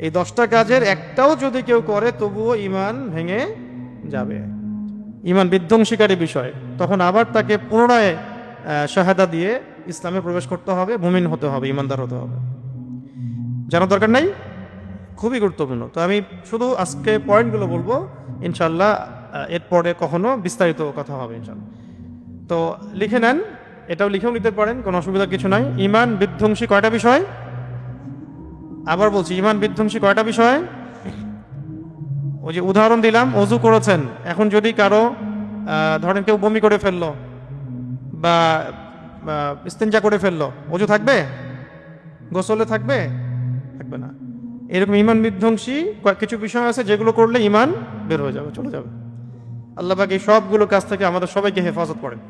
এই 10টা কাজের একটাও যদি কেউ করে তবুও ঈমান ভেঙে যাবে, ঈমান বিধ্বংসীকারী বিষয়। তখন আবার তাকে পুনরায় শাহাদা দিয়ে ইসলামে প্রবেশ করতে হবে, মুমিন হতে হবে, ঈমানদার হতে হবে। জানার দরকার নাই, খুবই গুরুত্বপূর্ণ। তো আমি শুধু আজকে পয়েন্টগুলো বলবো, ইনশাল্লাহ এরপরে কখনো বিস্তারিত কথা হবে ইনশাল্লাহ। তো লিখে নেন, এটাও লিখেও নিতে পারেন, কোনো অসুবিধা কিছু নাই। ঈমান বিধ্বংসী কয়টা বিষয়? আবার বলছি, ঈমান বিধ্বংসী কয়টা বিষয়? ওই যে উদাহরণ দিলাম, অজু করেছেন, এখন যদি কারো ধরেন কেউ বমি করে ফেললো বা ইস্তেঞ্জা করে ফেললো, অজু থাকবে? গোসলে থাকবে? থাকবে না। এরকম ঈমান বিধ্বংসী কিছু বিষয় আছে যেগুলো করলে ঈমান বের হয়ে যাবে, চলে যাবে। আল্লাহ পাক এই সবগুলো কাজ থেকে আমাদের সবাইকে হেফাজত করেন।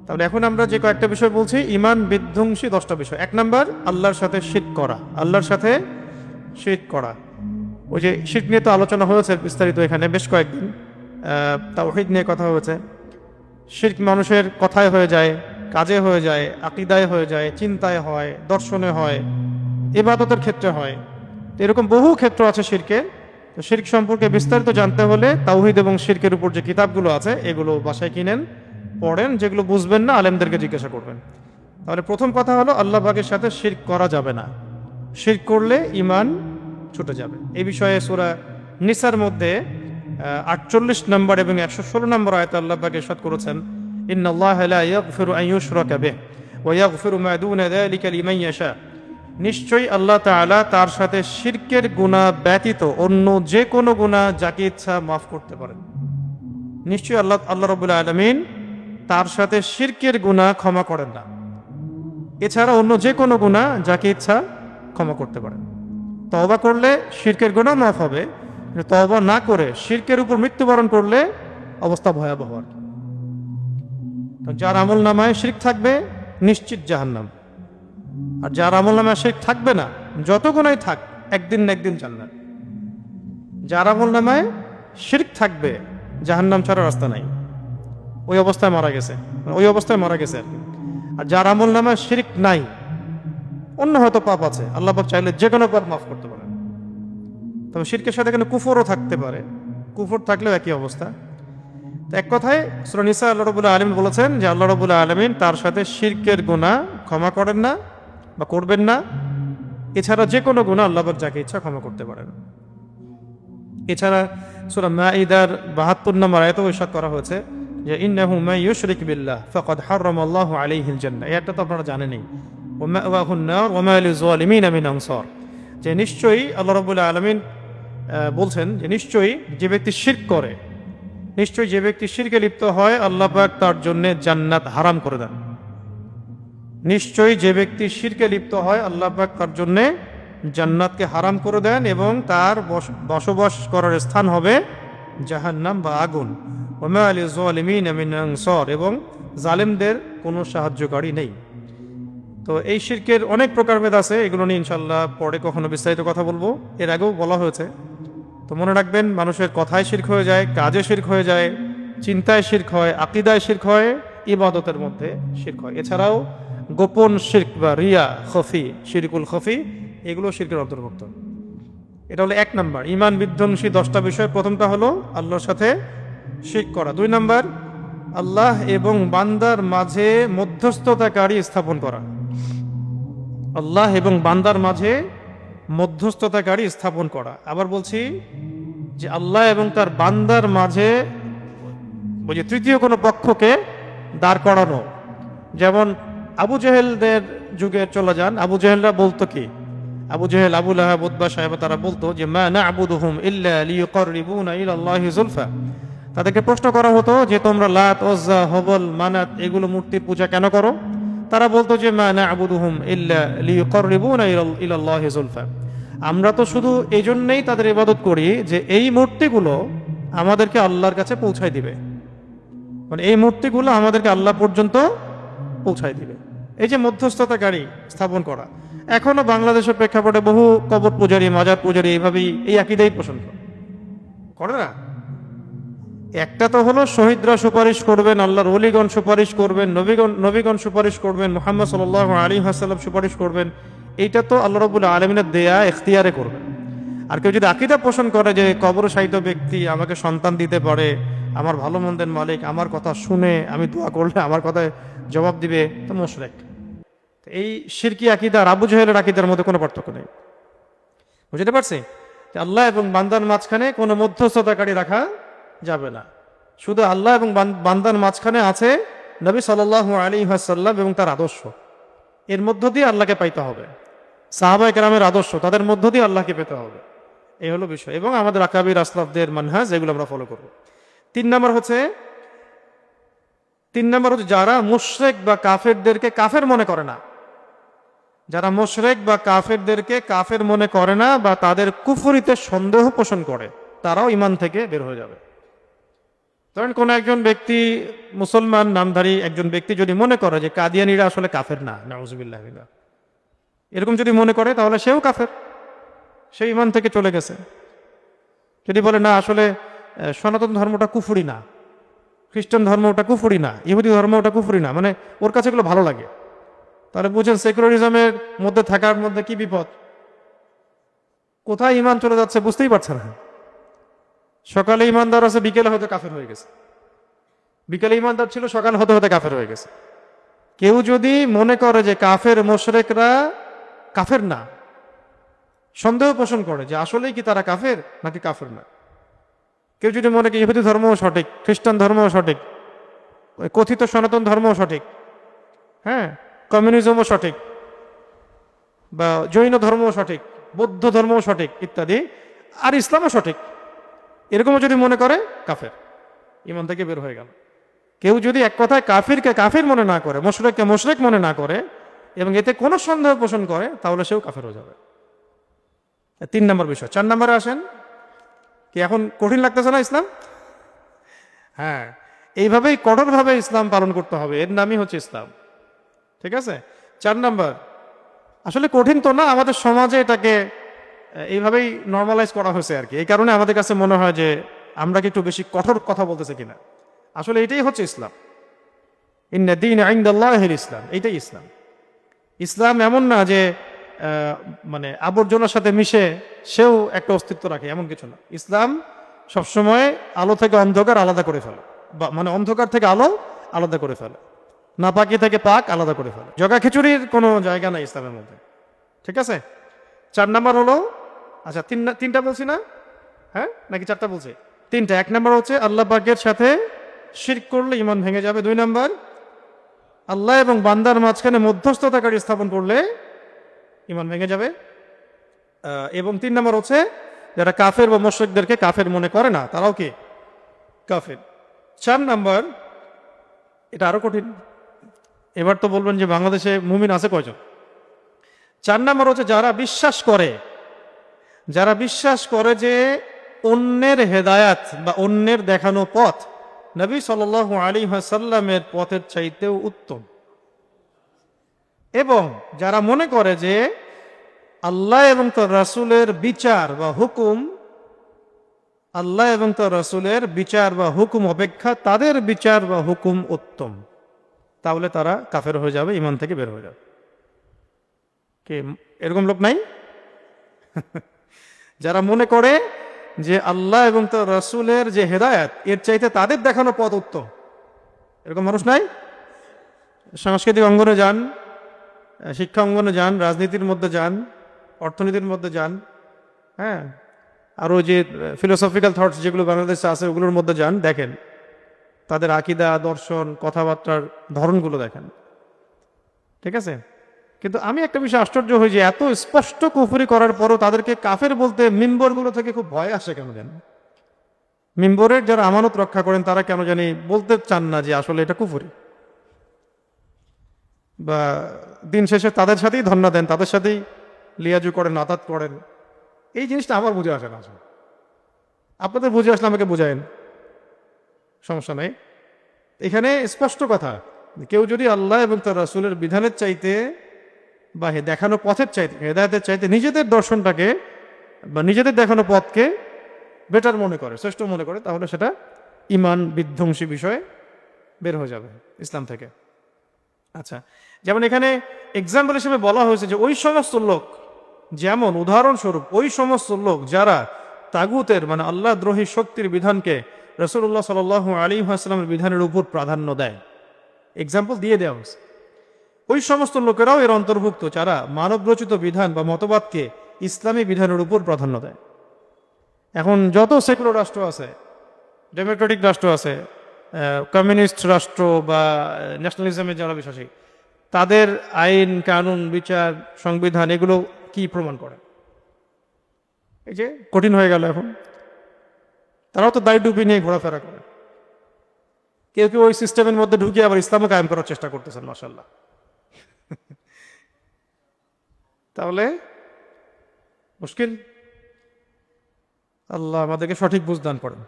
তাহলে এখন আমরা যে কয়েকটা বিষয় বলছি, ঈমান বিধ্বংসী 10টা বিষয়। 1 নাম্বার, আল্লাহর সাথে শিরক করা। আল্লাহর সাথে শিরক করা, ওই যে শিরক নিয়ে তো আলোচনা হয়েছে বিস্তারিত এখানে বেশ কয়েকদিন। তাওহীদ নিয়ে কথা হয়েছে। শিরক মানুষের কথায় হয়ে যায়, কাজে হয়ে যায়, আকীদায় হয়ে যায়, চিন্তায় হয়, দর্শনে হয়, ইবাদতের ক্ষেত্রে হয়। এরকম বহু ক্ষেত্র আছে শিরকের। তো শিরক সম্পর্কে বিস্তারিত জানতে হলে তাওহীদ এবং শিরকের উপর যে কিতাবগুলো আছে এগুলো বাসায় কিনেন, পড়েন। যেগুলো বুঝবেন না আলেমদেরকে জিজ্ঞাসা করবেন। তাহলে প্রথম কথা হলো, আল্লাহ পাকের সাথে শিরক করা যাবে না। শিরক করলে ঈমান ছুটে যাবে। এই বিষয়ে সূরা নিসার মধ্যে 48 নম্বর এবং 116 নম্বর আয়াতে আল্লাহ পাক ইরশাদ করেছেন, ইন্নাল্লাহা লা ইয়াগফিরু আন ইউশরাকা বিহি ওয়া ইয়াগফিরু মা দুনা যালিকা লিমান ইয়াশা। নিশ্চয়ই আল্লাহ তাআলা তার সাথে শিরকের গুনাহ ব্যতীত অন্য যে কোনো গুনাহ যাকে ইচ্ছা মাফ করতে পারেন। নিশ্চয়ই আল্লাহ রাব্বুল আলামিন তার সাথে শিরকের গুনাহ ক্ষমা করেন না, এছাড়া অন্য যে কোনো গুনাহ যাকে ইচ্ছা ক্ষমা করতে পারেন। তওবা করলে শিরকের গুনাহ মাফ হবে, তওবা না করে শিরকের উপর মৃত্যুবরণ করলে অবস্থা ভয়াবহ। যার আমল নামায় শিরক থাকবে নিশ্চিত জাহান্নাম, আর যার আমল নামায় শিরক থাকবে না, যত গুনাহই থাক, একদিন না একদিন জান্নাত। যার আমল নামায় শিরক থাকবে, জাহান্নাম ছাড়া রাস্তা নাই, ওই অবস্থায় মারা গেছে, ওই অবস্থায় মারা গেছে আর কি। আর যার আমল নামায় শিরক নাই, অন্য হয়তো পাপ আছে, আল্লাহ পাক চাইলে যে কোনো পাপ মাফ করতে পারেন। তবে শিরকের সাথে এখানে কুফরও থাকতে পারে, কুফর থাকলেও একই অবস্থা। তো এক কথায় সূরা নিসা আল্লাহ রাব্বুল আলামিন বলেছেন যে আল্লাহ রাব্বুল আলামিন তার সাথে শিরকের গুনাহ ক্ষমা করেন না বা করবেন না, এছাড়া যে কোনো গুনাহ আল্লাহ পাক যাকে ইচ্ছা ক্ষমা করতে পারেন। এছাড়া সূরা মাঈদার 72 নম্বর আয়াতেও ইরশাদ করা হয়েছে যে ইন্নাহু মান ইউশরিক বিল্লাহ ফাকাদ হারামাল্লাহু আলাইহিল জান্নাহ। এটা তো আপনারা জানেনই, ওয়া মাওয়াহুন নার ওয়া মা লিয-যালিমিনা মিন আনসার। যে নিশ্চয়ই আল্লাহ রাব্বুল আলামিন বলছেন যে নিশ্চয়ই যে ব্যক্তি শিরক করে, নিশ্চয়ই যে ব্যক্তি শিরকে লিপ্ত হয়, আল্লাহ পাক তার জন্য জান্নাত হারাম করে দেন। নিশ্চয়ই যে ব্যক্তি শিরকে লিপ্ত হয়, আল্লাহ পাক তার জন্য জান্নাতকে হারাম করে দেন এবং তার বসবাস করার স্থান হবে জাহান্নাম বা আগুন। ওয়া মা লিয-যালিমিনা মিন আনসার, এবং জালেমদের কোনো সাহায্যকারী নেই। তো এই শিরকের অনেক প্রকারভেদ আছে, এগুলো নিয়ে ইনশাআল্লাহ পরে কখনো বিস্তারিত কথা বলবো। এর আগেও বলা হয়েছে। তো মনে রাখবেন, মানুষের কথায় শিরক হয়ে যায়, কাজে শিরক হয়ে যায়, চিন্তায় শিরক হয়, আকীদায় শিরক হয়, ইবাদতের মধ্যে শিরক হয়। এছাড়াও গোপন শিরক বা রিয়া, খফি, শিরকুল খফি, এগুলো শিরকের অন্তর্ভুক্ত। এটা হলো 1 নাম্বার, ঈমান বিধ্বংসী 10টা বিষয়। প্রথমটা হলো আল্লাহর সাথে শিরক করা। 2 নাম্বার, আল্লাহ এবং বান্দার মাঝে মধ্যস্থতাকারী স্থাপন করা। আল্লাহ এবং বান্দার মাঝে মধ্যস্থতাকারী স্থাপন করা। আবার বলছি যে আল্লাহ এবং তার বান্দার মাঝে ওই যে তৃতীয় কোনো পক্ষকে দাঁড় করানো। যেমন আবু জেহেলদের যুগে চলে যান, আবু জেহেলরা বলতো কি, আবু জেহেল, আবু লাহাব, উতবা সাহেব, তারা বলতো যে মা না'বুদুহুম ইল্লা লিয়ুকাররিবুনা ইলাল্লাহি যুলফা। তাদেরকে প্রশ্ন করা হতো যে তোমরা লাত, উজ্জা, হবল, মানাত এগুলো মূর্তির পূজা কেন করো? তারা বলতো যে মা না'বুদুহুম ইল্লা লিয়ুকাররিবুনা ইলাল্লাহি যুলফা। আমরা তো শুধু এই জন্যই তাদের ইবাদত করি যে এই মূর্তিগুলো আমাদেরকে আল্লাহর কাছে পৌঁছায় দিবে, মানে এই মূর্তিগুলো আমাদেরকে আল্লাহ পর্যন্ত পৌঁছায় দিবে। এই যে মধ্যস্থতাকারী স্থাপন করা, এখনো বাংলাদেশের প্রেক্ষাপটে বহু কবর পূজারী, মাজার পূজারী এইভাবেই এই আকীদাই পোষণ করে না। একটা তো হলো শহীদরা সুপারিশ করবেন, আল্লাহর ওলিগণ সুপারিশ করবেন, নবীগণ সুপারিশ করবেন, মুহাম্মদ সাল্লাল্লাহু আলাইহি ওয়াসাল্লাম সুপারিশ করবেন। এইটা তো আল্লাহ রাব্বুল আলামিনের দেয়া, ইখতিয়ারে করবেন। আর কেউ যদি আকীদা পোষণ করে যে কবর শায়িত ব্যক্তি আমাকে সন্তান দিতে পারে, আমার ভালো মন্দের মালিক, আমার কথা শুনে আমি দোয়া করলে আমার কথায় জবাব দিবে, তো মুশরিক। এই শিরকি আকীদা আর আবু জাহেলের আকীদার মধ্যে কোনো পার্থক্য নেই। বুঝতে পারছি যে আল্লাহ এবং বান্দার মাঝখানে কোনো মধ্যস্থতাকারী রাখা যাবে না। শুধু আল্লাহ এবং বান্দার মাঝখানে আছে নবী সাল্লাল্লাহু আলাইহি ওয়াসাল্লাম এবং তার আদর্শ। এর মধ্য দিয়ে আল্লাহকে পাইতে হবে। সাহাবায়ে কেরামের আদর্শ, তাদের মধ্য দিয়ে আল্লাহকে পেতে হবে। এই হলো বিষয়। এবং আমাদের আকাবির আসলাফদের মানহাজ, এগুলো আমরা ফলো করব। তিন নম্বর হচ্ছে যারা মুশরিক বা কাফেরদেরকে কাফের মনে করে না, যারা মুশরিক বা কাফেরদেরকে কাফের মনে করে না বা তাদের কুফরিতে সন্দেহ পোষণ করে, তারাও ঈমান থেকে বের হয়ে যাবে। ধরেন কোন একজন ব্যক্তি, মুসলমান নামধারী একজন ব্যক্তি যদি মনে করে যে কাদিয়ানীরা আসলে কাফের না, নাউজুবিল্লাহ, এরকম যদি মনে করে তাহলে সেও কাফের, সে ঈমান থেকে চলে গেছে। যদি বলে না আসলে সনাতন ধর্মটা কুফরি না, খ্রিস্টান ধর্ম ওটা কুফরি না, ইহুদি ধর্ম ওটা কুফরি না, মানে ওর কাছে এগুলো ভালো লাগে, তাহলে বুঝেন সেকুলারিজমের মধ্যে থাকার মধ্যে কি বিপদ, কোথায় ঈমান চলে যাচ্ছে বুঝতেই পারছে না। সকালে ঈমানদার আছে, বিকেলে হয়তো কাফের হয়ে গেছে, বিকেলে ঈমানদার ছিল, সকাল হতে হতে কাফের হয়ে গেছে। কেউ যদি মনে করে যে কাফের মুশরিকরা কাফের না, সন্দেহ পোষণ করে যে আসলেই কি তারা কাফের নাকি কাফের না। কেউ যদি মনে করে ইহুদি ধর্মও সঠিক, খ্রিস্টান ধর্মও সঠিক, কথিত সনাতন ধর্মও সঠিক, হ্যাঁ, কমিউনিজমও সঠিক, বা জৈন ধর্মও সঠিক, বৌদ্ধ ধর্মও সঠিক ইত্যাদি, আর ইসলামও সঠিক, এরকমও যদি মনে করে, কাফের, ঈমান থেকে বের হয়ে গেল। কেউ যদি এক কথায় কাফিরকে কাফির মনে না করে, মুশরিককে মুশরিক মনে না করে এবং এতে কোনো সন্দেহ পোষণ করে, তাহলে সেও কাফের হয়ে যাবে। 3 নম্বর বিষয়। 4 নম্বরে আসেন। কি এখন কঠিন লাগতেছে না ইসলাম? হ্যাঁ, এইভাবেই কঠোরভাবে ইসলাম পালন করতে হবে, এর নামই হচ্ছে ইসলাম। ঠিক আছে? 4 নম্বর, আসলে কঠিন তো না, আমাদের সমাজে এটাকে এইভাবেই নর্মালাইজ করা হয়েছে আর কি। এই কারণে আমাদের কাছে মনে হয় যে আমরা কি একটু বেশি কঠোর কথা বলতেছে কিনা। আসলে এটাই হচ্ছে ইসলাম। ইন্না দীনা ইনদাল্লাহিল ইসলাম, এইটাই ইসলাম। ইসলাম এমন না যে মানে আবর্জনার সাথে মিশে সেও একটা অস্তিত্ব রাখে, এমন কিছু না। ইসলাম সবসময় আলো থেকে অন্ধকার আলাদা করে ফেলে, বা মানে অন্ধকার থেকে আলো আলাদা করে ফেলে, নাপাকি থেকে পাক আলাদা করে ফেলে। জগা খিচুড়ির কোনো জায়গা নাই ইসলামের মধ্যে। ঠিক আছে? 4 নম্বর হলো, আচ্ছা তিনটা বলছি না, হ্যাঁ নাকি 4টা বলছি? 3টা। 1 নম্বর হচ্ছে আল্লাহ পাকের সাথে শিরক করলে ঈমান ভেঙে যাবে। 2 নম্বর, আল্লাহ এবং বান্দার মাঝখানে মধ্যস্থতাকারী স্থাপন করলে ঈমান ভেঙে যাবে। এবং 3 নম্বর হচ্ছে যারা কাফের বা মুশরিকদেরকে কাফের মনে করে না, তারাও কি কাফের। 4 নম্বর, এটা আরো কঠিন। এবার তো বলবেন যে বাংলাদেশে মুমিন আছে কয়জন? 4 নম্বর হচ্ছে যারা বিশ্বাস করে যে অন্যের হেদায়াত বা অন্যের দেখানো পথ নবী সাল্লাল্লাহু আলাইহি ওয়াসাল্লামের পথের চাইতেও উত্তম, এবং যারা মনে করে যে আল্লাহ এবং তার রাসূলের বিচার বা হুকুম, আল্লাহ এবং তার রাসূলের বিচার বা হুকুম অপেক্ষা তাদের বিচার বা হুকুম উত্তম, তাহলে তারা কাফের হয়ে যাবে, ঈমান থেকে বের হয়ে যাবে। কি এরকম লোক নাই? যারা মনে করে যে আল্লাহ এবং তার রাসূলের যে হেদায়েত, এর চাইতে তাদের দেখানো পথ উত্তম, এরকম মানুষ নাই? সাংস্কৃতিক অঙ্গনে যান, শিক্ষা অঙ্গনে যান, রাজনীতির মধ্যে যান, অর্থনীতির মধ্যে যান, হ্যাঁ, আরও যে ফিলোসফিক্যাল থটস যেগুলো বাংলাদেশে আছে ওগুলোর মধ্যে যান, দেখেন তাদের আকীদা, দর্শন, কথাবার্তার ধরনগুলো দেখেন। ঠিক আছে? কিন্তু আমি একটা বিষয় আশ্চর্য হই যে এত স্পষ্ট কুফরি করার পরও তাদেরকে কাফের বলতে মিম্বরগুলো থেকে খুব ভয় আসে কেন জানি। মিম্বরের যারা আমানত রক্ষা করেন তারা কেন জানি বলতে চান না যে আসলে এটা কুফরি, বা দিন শেষে তাদের সাথেই ধন্না দেন, তাদের সাথেই লিয়াজু করেন, নাতাত করেন। এই জিনিসটা আমার বুঝে আসে না। আসলে আপনাদের বুঝে আসলে আমাকে বুঝায়েন, সমস্যা নেই। এখানে স্পষ্ট কথা, কেউ যদি আল্লাহ এবং তার রাসূলের বিধানের চাইতে বা দেখানো পথের চাইতে, হেদায়েতের চাইতে নিজেদের দর্শনটাকে বা নিজেদের দেখানো পথকে বেটার মনে করে, শ্রেষ্ঠ মনে করে, তাহলে সেটা ঈমান বিধ্বংসী বিষয়ে বের হয়ে যাবে ইসলাম থেকে। আচ্ছা, যেমন এখানে এক্সাম্পল হিসেবে বলা হয়েছে যে ওই সমস্ত লোক যেমন উদাহরণস্বরূপ ওই সমস্ত লোক যারা তাগুতের মানে আল্লাহ দ্রোহী শক্তির বিধানকে রাসূলুল্লাহ সাল্লাল্লাহু আলাইহি ওয়াসাল্লামের বিধানের উপর প্রাধান্য দেয়, এক্সাম্পল দিয়ে দেওয়া হয়েছে। ওই সমস্ত লোকেরাও এর অন্তর্ভুক্ত যারা মানবরচিত বিধান বা মতবাদকে ইসলামী বিধানের উপর প্রাধান্য দেয়। এখন যত সেকুলার রাষ্ট্র আছে, ডেমোক্রেটিক রাষ্ট্র আছে, কমিউনিস্ট রাষ্ট্র বা ন্যাশনালিজমে যারা বিশ্বাসী, তাদের আইন কানুন বিচার সংবিধান এগুলো কি প্রমাণ করে? এই যে কঠিন হয়ে গেল এখন, তারাও তো দায় ডুবি নিয়ে ঘোরাফেরা করে। কেউ কেউ ওই সিস্টেমের মধ্যে ঢুকিয়ে আবার ইসলামও কায়েম করার চেষ্টা করতেছেন, মাশাআল্লাহ। তাহলে মুশকিল। আল্লাহ আমাদেরকে সঠিক বুঝ দান করেন।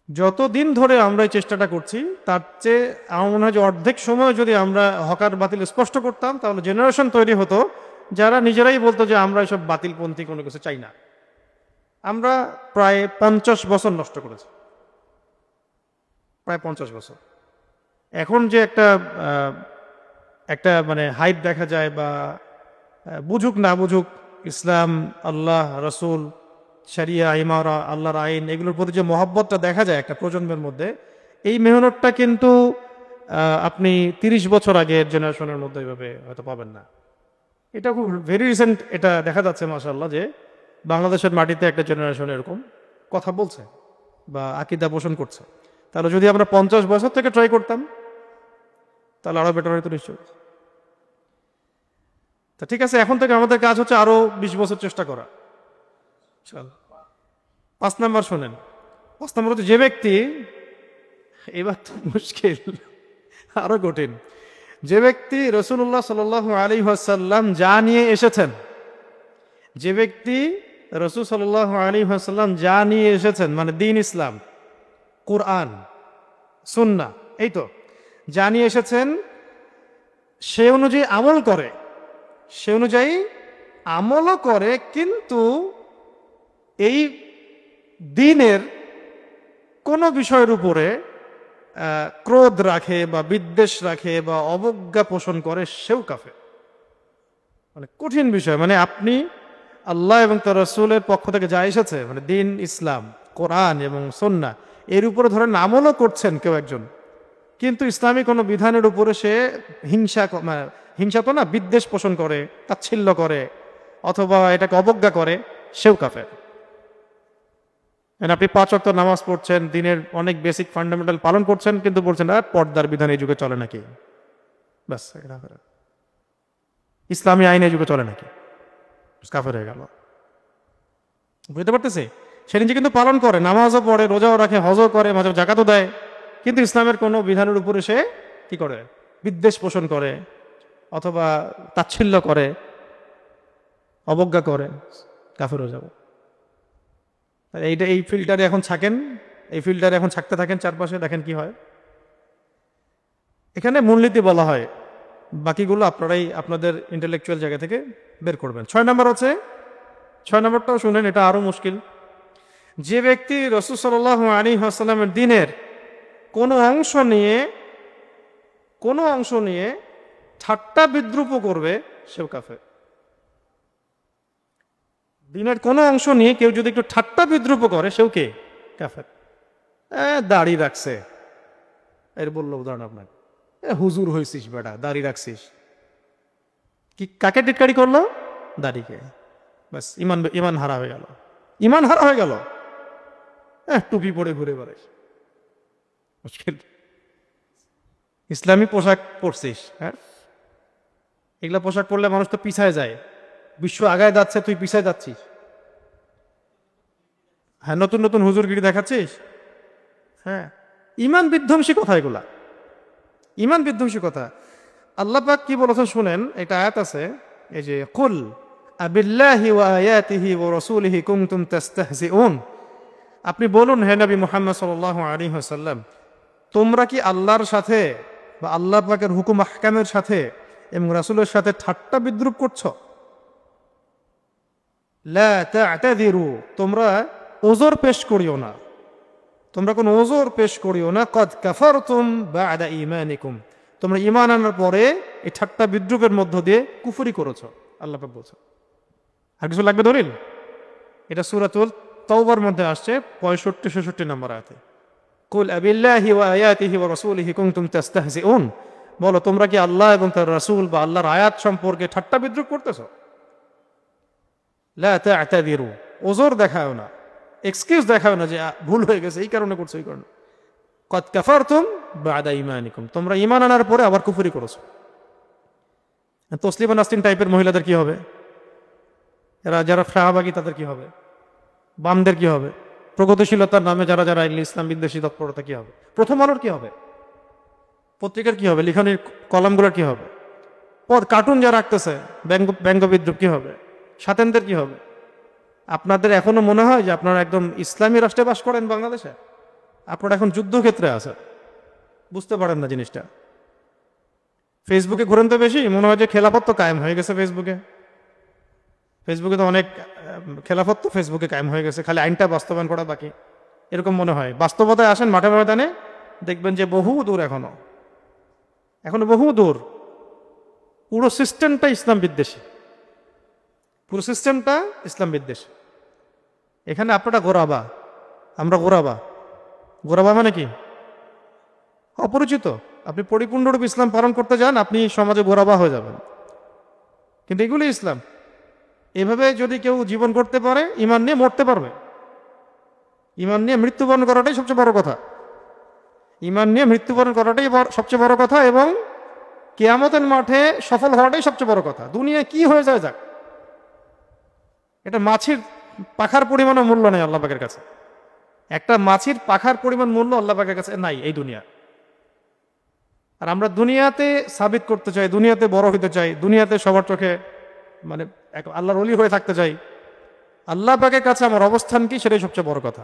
যতদিন ধরে আমরা এই চেষ্টাটা করছি তার চেয়ে আমার মনে হয় যে অর্ধেক সময় যদি আমরা হকার বাতিল স্পষ্ট করতাম, তাহলে জেনারেশন তৈরি হতো যারা নিজেরাই বলতো যে আমরা এসব বাতিলপন্থী কোনো কিছু চাই না। আমরা প্রায় 50 বছর নষ্ট করেছি, প্রায় 50 বছর। এখন যে একটা মানে হাইপ দেখা যায়, বা বুঝুক না বুঝুক ইসলাম, আল্লাহ, রসুল, শরিয়া, ইমারা, আল্লাহর আইন, এগুলোর প্রতি যে মহব্বতটা দেখা যায় একটা প্রজন্মের মধ্যে, এই মেহনতটা কিন্তু আপনি 30 বছর আগের জেনারেশনের মধ্যে এইভাবে হয়তো পাবেন না। এটা খুব ভেরি রিসেন্ট এটা দেখা যাচ্ছে মাশাআল্লাহ, যে বাংলাদেশের মাটিতে একটা জেনারেশন এরকম কথা বলছে বা আকীদা পোষণ করছে। তাহলে যদি আমরা 50 বছর থেকে ট্রাই করতাম তাহলে আরো বেটার হয়তো নিশ্চয়ই। তা ঠিক আছে, এখন থেকে আমাদের কাজ হচ্ছে আরো 20 বছর চেষ্টা করা। চল 5 নাম্বার শোনেন। 5 নাম্বার হচ্ছে যে ব্যক্তি, এবার তো মুশকিল, আরো কঠিন, যে ব্যক্তি রাসূলুল্লাহ সাল্লাল্লাহু আলাইহি ওয়াসাল্লাম যা নিয়ে এসেছেন, যে ব্যক্তি রাসূল সাল্লাল্লাহু আলাইহি ওয়াসাল্লাম যা নিয়ে এসেছেন মানে দ্বীন ইসলাম, কুরআন, সুন্নাহ, এই তো যা নিয়ে এসেছেন সে অনুযায়ী আমল করে, সে অনুযায়ী আমলও করে, কিন্তু এই দ্বীনের কোনো বিষয়ের উপরে ক্রোধ রাখে বা বিদ্বেষ রাখে বা অবজ্ঞা পোষণ করে, সেও কাফের। মানে কঠিন বিষয়, মানে আপনি আল্লাহ এবং তার রাসূলের পক্ষ থেকে যা এসেছে মানে দ্বীন ইসলাম, কোরআন এবং সুন্নাহ, এর উপরে ধরেন আমলও করছেন কেউ একজন, কিন্তু ইসলামী কোনো বিধানের উপরে সে হিংসা তো না, বিদ্বেষ পোষণ করে, তাচ্ছিল্য করে অথবা এটাকে অবজ্ঞা করে, সেও কাফের। আপনি 5 ওয়াক্ত নামাজ পড়ছেন, দিনের অনেক বেসিক ফান্ডামেন্টাল পালন করছেন, কিন্তু বলছেন আর পর্দার বিধান এই যুগে চলে নাকি, ব্যাস ইসলামী আইন এই যুগে চলে নাকি, কাফের হয়ে গেল। বুঝতে পারতেছি? সে নিজে কিন্তু পালন করে, নামাজও পড়ে, রোজাও রাখে, হজও করে, মাঝে জাকাতও দেয়, কিন্তু ইসলামের কোনো বিধানের উপরে সে কি করে, বিদ্বেষ পোষণ করে অথবা তাচ্ছিল্য করে, অবজ্ঞা করে, কাফের হয়ে যাবে। এই ফিল্টারে এখন থাকেন, এই ফিল্টারে এখন থাকতে থাকেন চারপাশে, দেখেন কি হয়। এখানে মূলনীতি বলা হয়, বাকিগুলো আপনারাই আপনাদের ইন্টেলেকচুয়াল জায়গা থেকে বের করবেন। 6 নম্বর হচ্ছে, 6 নম্বরটাও শুনেন, এটা আরো মুশকিল। যে ব্যক্তি রাসূল সাল্লাল্লাহু আলাইহি ওয়াসাল্লামের দ্বীনের কোনো অংশ নিয়ে ঠাট্টা বিদ্রুপ করবে, সেও কাফের। দ্বীনের কোনো অংশ নিয়ে কেউ যদি একটু ঠাট্টা বিদ্রুপ করে, সেও কে, কাফের। দাড়ি রাখছে, এর বললো উদাহরণ আপনাকে, হুজুর হয়েছিস বেটা, দাড়ি রাখছিস, কি কাকে টিটকারি করলো, দাড়িকে, ব্যাস ইমান হারা হয়ে গেল, ইমান হারা হয়ে গেল। টুপি পরে ঘুরে বেড়াইস, মুশকিল। ইসলামী পোশাক পরছিস, হ্যাঁ, এগুলা পোশাক পরলে মানুষ তো পিছায় যায়, বিশ্ব আগায় যাচ্ছে, তুই পিছায় যাচ্ছিস। হ্যাঁ, নতুন নতুন হুজুরগিরি দেখাচ্ছিস। হ্যাঁ, ইমান বিধ্বংসী কথা এগুলা, ইমান বিধ্বংসী কথা। আল্লাহ পাক কি বলেছেন শুনেন, এটা আয়াত আছে, এই যে কুল আবিল্লাহি ওয়া আয়াতিহি ওয়া রাসূলিহি কুনতুম তাস্তাহজিউন, আপনি বলুন হে নবী মুহাম্মদ সাল্লাল্লাহু আলাইহি ওয়াসাল্লাম, তোমরা কি আল্লাহর সাথে বা আল্লাহ পাকের হুকুম আহকামের সাথে এবং রাসূলের সাথে ঠাট্টা বিদ্রুপ করছো? লা তা'তাযিরু, তোমরা ওজর পেশ করিও না, তোমরা কোনো ওজর পেশ করিও না। কদ কাফারতুম বা'দা ঈমানিকুম, তোমরা ঈমান আনার পরে এই ঠাট্টা বিদ্রুপের মধ্য দিয়ে কুফরি করেছ, আল্লাহ পাক বলছে। আর কিছু লাগবে দলিল? এটা সূরাতুল তাওবার মধ্যে আসছে 65-66 নম্বর আয়াতে। কুল আবিল্লাহি ওয়া আয়াতিহি ওয়া রাসূলিহি কুনতুম তাস্তাহজিউন, বলো তোমরা কি আল্লাহ এবং তার রাসূল বা আল্লাহর আয়াত সম্পর্কে ঠাট্টা বিদ্রুপ করতেছো? লা তা'তাযিরু, ওজর দেখাও না, এক্সকিউজ দেখাও না যে ভুল হয়ে গেছে এই কারণে করছো এই কারণে। কদ কাফারতুম বা'দা ঈমানিকুম, তোমরা ঈমান আনার পরে আবার কুফরি করেছো। তসলিমা নাসরিন টাইপের মহিলাদের কি হবে? এরা যারা শাহবাগী তাদের কি হবে? বামদের কি হবে? প্রগতিশীলতার নামে যারা যারা ইসলাম বিদ্বেষী তৎপরতা কি হবে? প্রথম আলোর কি হবে? পত্রিকার কি হবে? লিখনির কলামগুলোর কি হবে? কার্টুন যারা আঁকতেছে ব্যঙ্গ বিদ্রুপ কি হবে? সাতেনদের কি হবে? আপনাদের এখনো মনে হয় যে আপনারা একদম ইসলামী রাষ্ট্রে বাস করেন বাংলাদেশে? আপনারা এখন যুদ্ধক্ষেত্রে আছেন, বুঝতে পারেন না জিনিসটা। ফেসবুকে ঘুরেন তো বেশি, মনে হয় যে খেলাফত তো কায়েম হয়ে গেছে ফেসবুকে। ফেসবুকে তো অনেক খেলাফত তো ফেসবুকে কায়েম হয়ে গেছে, খালি আইনটা বাস্তবায়ন করা বাকি, এরকম মনে হয়। বাস্তবতায় আসেন মাঠে ময়দানে, দেখবেন যে বহু দূর, এখনো বহু দূর। পুরো সিস্টেমটা ইসলাম বিদ্বেষী, পুরো সিস্টেমটা ইসলাম বিদ্বেষী। এখানে আপনারা গোরাবা, আমরা গোরাবা। গোরাবা মানে কি? অপরিচিত। আপনি পরিপূর্ণরূপে ইসলাম পালন করতে যান, আপনি সমাজে গোরাবা হয়ে যাবেন। কিন্তু এগুলি ইসলাম। এভাবে যদি কেউ জীবন করতে পারে, ঈমান নিয়ে মরতে পারবে। ঈমান নিয়ে মৃত্যুবরণ করাটাই সবচেয়ে বড় কথা। ঈমান নিয়ে মৃত্যুবরণ করাটাই সবচেয়ে বড় কথা, এবং কিয়ামতের মাঠে সফল হওয়াটাই সবচেয়ে বড় কথা। দুনিয়ায় কি হয়ে যায় যাক, এটা মাছির পাখার পরিমাণও মূল্য নেই আল্লাহ পাকের কাছে। একটা মাছির পাখার পরিমাণ মূল্য আল্লাহ পাকের কাছে নাই এই দুনিয়া। আর আমরা দুনিয়াতে সাবিত করতে চাই, দুনিয়াতে বড় হইতে চাই, দুনিয়াতে সবার চোখে মানে আল্লাহর ওলি হয়ে থাকতে চাই। আল্লাহ পাকের কাছে আমার অবস্থান কি, সেটাই সবচেয়ে বড় কথা।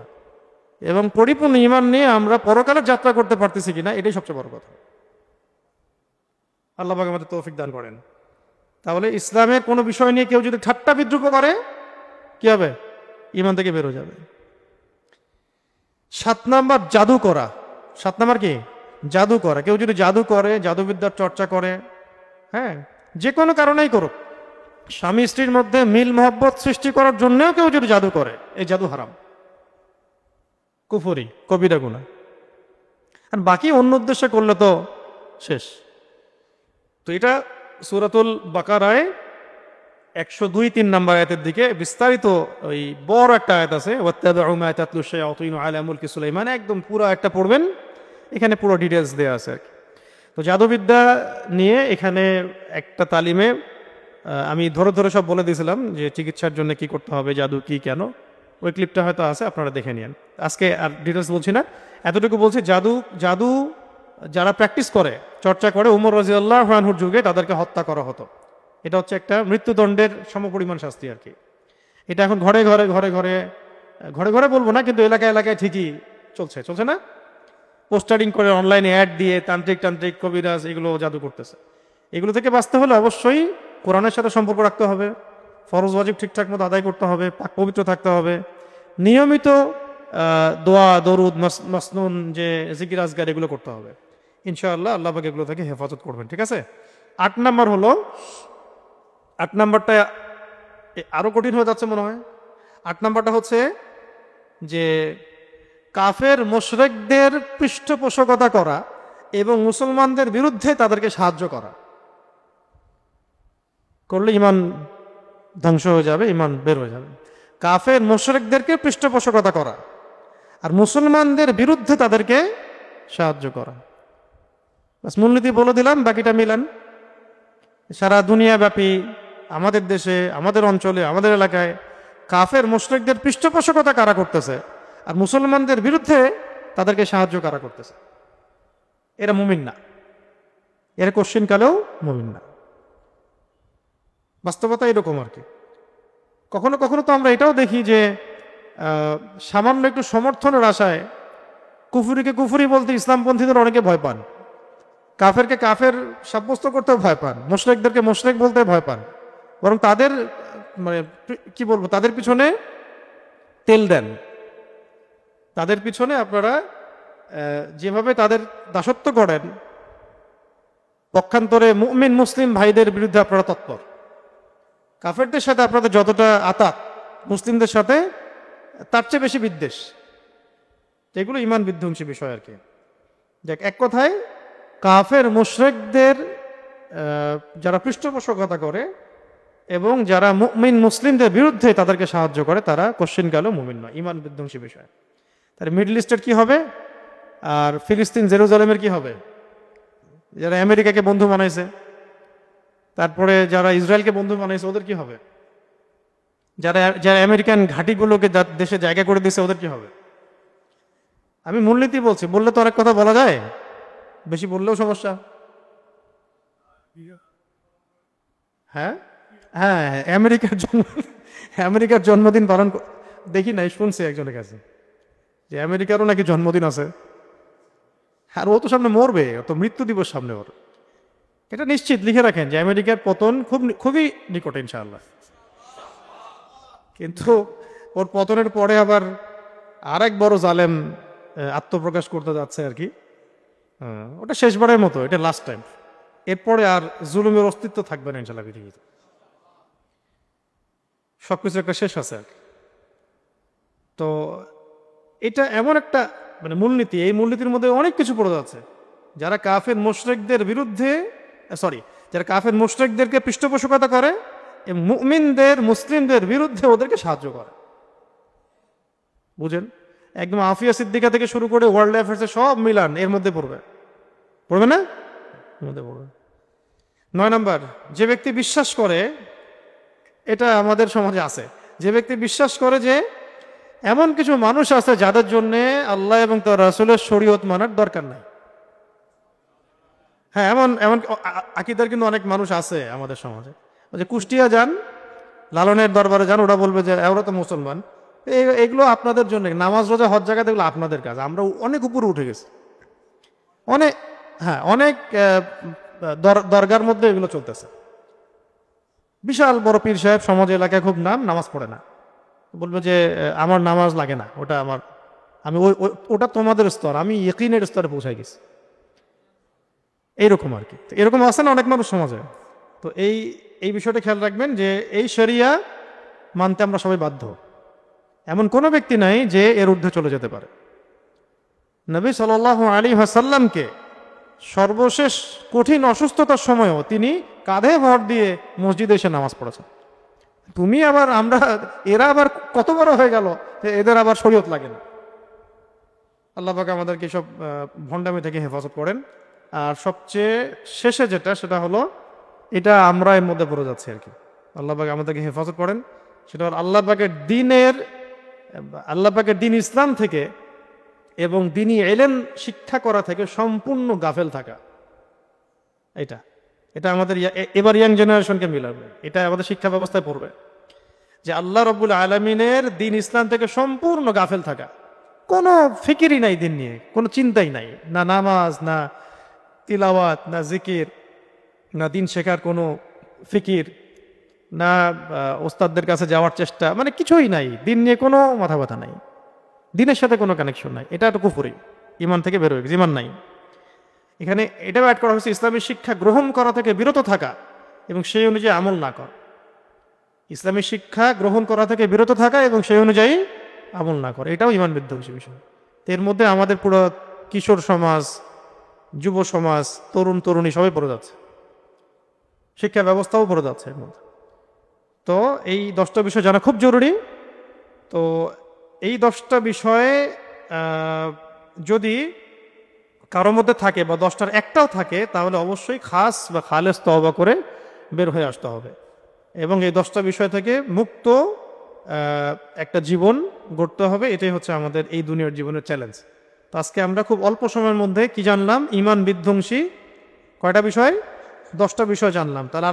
এবং পরিপূর্ণ ঈমান নিয়ে আমরা পরকালের যাত্রা করতে পারতেছি কিনা, এটাই সবচেয়ে বড় কথা। আল্লাহ পাক আমাদের তৌফিক দান করেন। তাহলে ইসলামের কোনো বিষয় নিয়ে কেউ যদি ঠাট্টা বিদ্রুপ করে, কি হবে? ঈমান থেকে বেরো যাবে। 7 নাম্বার জাদু করা। 7 নাম্বার কি? জাদু করা। কেউ যদি জাদু করে, জাদুবিদ্যার চর্চা করে, হ্যাঁ, যে কোনো কারণেই করুক, স্বামী স্ত্রীর মধ্যে মিল মহব্বত সৃষ্টি করার জন্যও কেউ যদি জাদু করে, এই জাদু হারাম, কুফরি, কবিরা গুনাহ। আর বাকি অন্য উদ্দেশ্যে করলে তো শেষ। তো এটা সূরাতুল বাকারায় 102-3 নম্বর আয়াতের দিকে বিস্তারিত ওই বড় একটা আয়াত আছে, ওয়াত্তাবিউ মা তাতলু শায়াতিনু আলা মুলকি সুলাইমান, একদম পুরো একটা পড়বেন, এখানে পুরো ডিটেলস দেওয়া আছে। তো জাদুবিদ্যা নিয়ে এখানে একটা তালিমে আমি ধরে ধরে সব বলে দিয়েছিলাম যে চিকিৎসার জন্য কি করতে হবে, জাদু কি, কেন। ওই ক্লিপটা হয়তো আছে, আপনারা দেখে নিন। আজকে আর ডিটেলস বলছি না, এতটুকু বলছি, জাদু যারা প্র্যাকটিস করে, চর্চা করে, উমর রাদিয়াল্লাহু আনহুর যুগে তাদেরকে হত্যা করা হতো। এটা হচ্ছে একটা মৃত্যুদণ্ডের সমপরিমাণ শাস্তি আর কি। এটা এখন ঘরে ঘরে ঘরে ঘরে ঘরে ঘরে বলবো না, কিন্তু এলাকায় এলাকায় ঠিকই চলছে না? পোস্টারিং করে, অনলাইনে অ্যাড দিয়ে তান্ত্রিক কবিরাজ এগুলো জাদু করতেছে। এগুলো থেকে বাঁচতে হলে অবশ্যই কোরআনের সাথে সম্পর্ক রাখতে হবে, ফরজ ওয়াজিব ঠিকঠাক মতো আদায় করতে হবে, পাক পবিত্র থাকতে হবে, নিয়মিত দোয়া দরুদ মাসনুন যে জিকির আজগার এগুলো করতে হবে। ইনশাআল্লাহ আল্লাহ পাক এগুলো থেকে হেফাজত করবেন। ঠিক আছে? 8 নাম্বারটা আরো কঠিন হয়ে যাচ্ছে মনে হয়। 8 নাম্বারটা হচ্ছে যে কাফের মুশরিকদের পৃষ্ঠপোষকতা করা এবং মুসলমানদের বিরুদ্ধে তাদেরকে সাহায্য করা। করলে ঈমান ধ্বংস হয়ে যাবে, ঈমান বের হয়ে যাবে। কাফের মুশরিকদেরকে পৃষ্ঠপোষকতা করা আর মুসলমানদের বিরুদ্ধে তাদেরকে সাহায্য করা। বাস মূলনীতি বলে দিলাম, বাকিটা মিলান। সারা দুনিয়া ব্যাপী আমাদের দেশে, আমাদের অঞ্চলে, আমাদের এলাকায় কাফের মুশরিকদের পৃষ্ঠপোষকতা কারা করতেছে আর মুসলমানদের বিরুদ্ধে তাদেরকে সাহায্য কারা করতেছে, এরা মুমিন না, এরা কোশ্চিন কালেও মুমিন না। বাস্তবতা এরকম আর কি। কখনো কখনো তো আমরা এটাও দেখি যে সামান্য একটু সমর্থনের আশায় কুফুরিকে কুফুরি বলতে ইসলামপন্থীদের অনেকে ভয় পান, কাফেরকে কাফের সাব্যস্ত করতেও ভয় পান, মুশরিকদেরকে মুশরিক বলতে ভয় পান, বরং তাদের মানে কি বলবো, তাদের পিছনে তেল দেন। তাদের পিছনে আপনারা যেভাবে তাদের দাসত্ব করেন, পক্ষান্তরে মুমিন মুসলিম ভাইদের বিরুদ্ধে আপনারা তৎপর। কাফেরদের সাথে আপনাদের যতটা আতাত, মুসলিমদের সাথে তার চেয়ে বেশি বিদ্বেষ। এগুলো ইমান বিধ্বংসী বিষয় আর কি। দেখ, এক কথায় কাফের মুশরিকদের যারা পৃষ্ঠপোষকতা করে এবং যারা মুমিন মুসলিমদের বিরুদ্ধে তাদেরকে সাহায্য করে, তারা কোশ্চিনকালেও মুমিন নয়, ইমান বিধ্বংসী বিষয়। তাহলে মিডল ইস্টের কি হবে, আর ফিলিস্তিন জেরুজালেমের কি হবে? যারা আমেরিকাকে বন্ধু বানাইছে, তারপরে যারা ইসরায়েলকে বন্ধু বানাইছে, ওদের কি হবে? যারা যারা আমেরিকান ঘাঁটিগুলোকে দেশে জায়গা করে দিয়েছে, ওদের কি হবে? আমি মূলনীতি বলছি, বললে তো অনেক কথা বলা যায়, বেশি বললেও সমস্যা। হ্যাঁ হ্যাঁ, আমেরিকার জন্মদিন পালন দেখি নাই, শুনছি একজনের কাছে যে আমেরিকারও নাকি জন্মদিন আছে। আর ও তো সামনে মরবে, ও তো মৃত্যু দিবস সামনে ওর। এটা নিশ্চিত লিখে রাখেন যে আমেরিকার পতন খুবই নিকটে ইনশাআল্লাহ। কিন্তু ওর পতনের পরে আবার আরেক বড় জালেম আত্মপ্রকাশ করতে যাচ্ছে আর কি। ওটা শেষবারের মতো, এটা লাস্ট টাইম। এরপরে আর জুলুমের অস্তিত্ব থাকবে না ইনশাআল্লাহ পৃথিবীতে। সবকিছু একটা শেষ আছে আর কি। তো এটা এমন একটা মানে মূলনীতি, এই মূলনীতির মধ্যে অনেক কিছু পড়ে যাচ্ছে। যারা কাফের মুশরিকদের বিরুদ্ধে যারা কাফের মুশরিকদেরকে পৃষ্ঠপোষকতা করে এবং মুমিনদের মুসলিমদের বিরুদ্ধে ওদেরকে সাহায্য করে, বুঝেন? একদম আফিয়া সিদ্দিকা থেকে শুরু করে ওয়ার্ল্ড অ্যাফেয়ার্সে সব মিলান এর মধ্যে পড়বে না? এর মধ্যে পড়বে। 9 নম্বর, যে ব্যক্তি বিশ্বাস করে, এটা আমাদের সমাজে আছে, যে ব্যক্তি বিশ্বাস করে যে এমন কিছু মানুষ আছে যাদের জন্য আল্লাহ এবং তার রাসূলের শরীয়ত মানার দরকার নাই। হ্যাঁ, এমন এমন আকীদার কিন্তু অনেক মানুষ আছে আমাদের সমাজে। যে কুষ্টিয়া যান, লালনের দরবারে যান, ওরা বলবে যে ওরা তো মুসলমান, এগুলো আপনাদের জন্য, নামাজ রোজা হজ জায়গাতে এগুলো আপনাদের কাজ, আমরা অনেক উপরে উঠে গেছি। অনেক দরগার মধ্যে এগুলো চলতেছে। বিশাল বড় পীর সাহেব, সমাজ এলাকায় খুব নাম, নামাজ পড়ে না, বলবে যে আমার নামাজ লাগে না, আমি ওটা তোমাদের স্তর, আমি ইয়াকিনের স্তরে পৌঁছাই গেছি। এইরকম আর কি। এরকম আছে না অনেক মানুষ সমাজে। তো এই বিষয়টা খেয়াল রাখবেন যে এই শরিয়া মানতে আমরা সবাই বাধ্য। এমন কোনো ব্যক্তি নাই যে এর ঊর্ধ্বে চলে যেতে পারে। নবী সাল্লাল্লাহু আলাইহি ওয়াসাল্লামকে সর্বশেষ কঠিন অসুস্থতার সময়ও তিনি কাঁধে ভর দিয়ে মসজিদে এসে নামাজ পড়েছেন। এরা আবার কত বড় হয়ে গেল যে এদের আবার শরীয়ত লাগে না। আল্লাহ পাক আমাদেরকে সব ভণ্ডামি থেকে হেফাজত করেন। আর সবচেয়ে শেষে সেটা হলো, এটা আমরা এর মধ্যে পড়ে যাচ্ছি আর কি। আল্লাহ পাক আমাদেরকে হেফাজত করেন। সেটা হলো আল্লাহ পাকের দিন ইসলাম থেকে এবং দিনই ইলম শিক্ষা করা থেকে সম্পূর্ণ গাফেল থাকা। এটা আমাদের এবার ইয়াং জেনারেশনকে মিলাবে, এটা আমাদের শিক্ষা ব্যবস্থায় পড়বে যে আল্লাহ রাব্বুল আলামিনের দিন ইসলাম থেকে সম্পূর্ণ গাফেল থাকা। কোনো ফিকিরই নাই দিন নিয়ে, কোনো চিন্তাই নাই, না নামাজ, না তিলাওয়াত, না জিকির, না দিন শেখার কোনো ফিকির, না ওস্তাদদের কাছে যাওয়ার চেষ্টা, মানে কিছুই নাই। দিন নিয়ে কোনো মাথা ব্যথা নাই, দিনের সাথে কোনো কানেকশন নাই। এটা একটা কুফরি, ইমান থেকে বের হয়ে গেছে, ইমান নাই। এখানে এটাও অ্যাড করা হয়েছে ইসলামী শিক্ষা গ্রহণ করা থেকে বিরত থাকা এবং সেই অনুযায়ী আমল না করা। ইসলামী শিক্ষা গ্রহণ করা থেকে বিরত থাকা এবং সেই অনুযায়ী আমল না করা, এটাও ইমান বিধ্বংসী বিষয়। এর মধ্যে আমাদের পুরো কিশোর সমাজ, যুব সমাজ, তরুণ তরুণী সবাই পড়ে যাচ্ছে, শিক্ষা ব্যবস্থাও পড়ে যাচ্ছে এর মধ্যে। তো এই 10টা বিষয় জানা খুব জরুরি। তো এই 10টা বিষয়ে যদি কারোর মধ্যে থাকে বা 10টার একটাও থাকে, তাহলে অবশ্যই খাস বা খালেস তওবা করে বের হয়ে আসতে হবে এবং এই 10টা বিষয় থেকে মুক্ত একটা জীবন গড়তে হবে। এটাই হচ্ছে আমাদের এই দুনিয়ার জীবনের চ্যালেঞ্জ। তো আজকে আমরা খুব অল্প সময়ের মধ্যে কি জানলাম? ইমান বিধ্বংসী কয়টা বিষয়? 10টা বিষয় জানলাম। তাহলে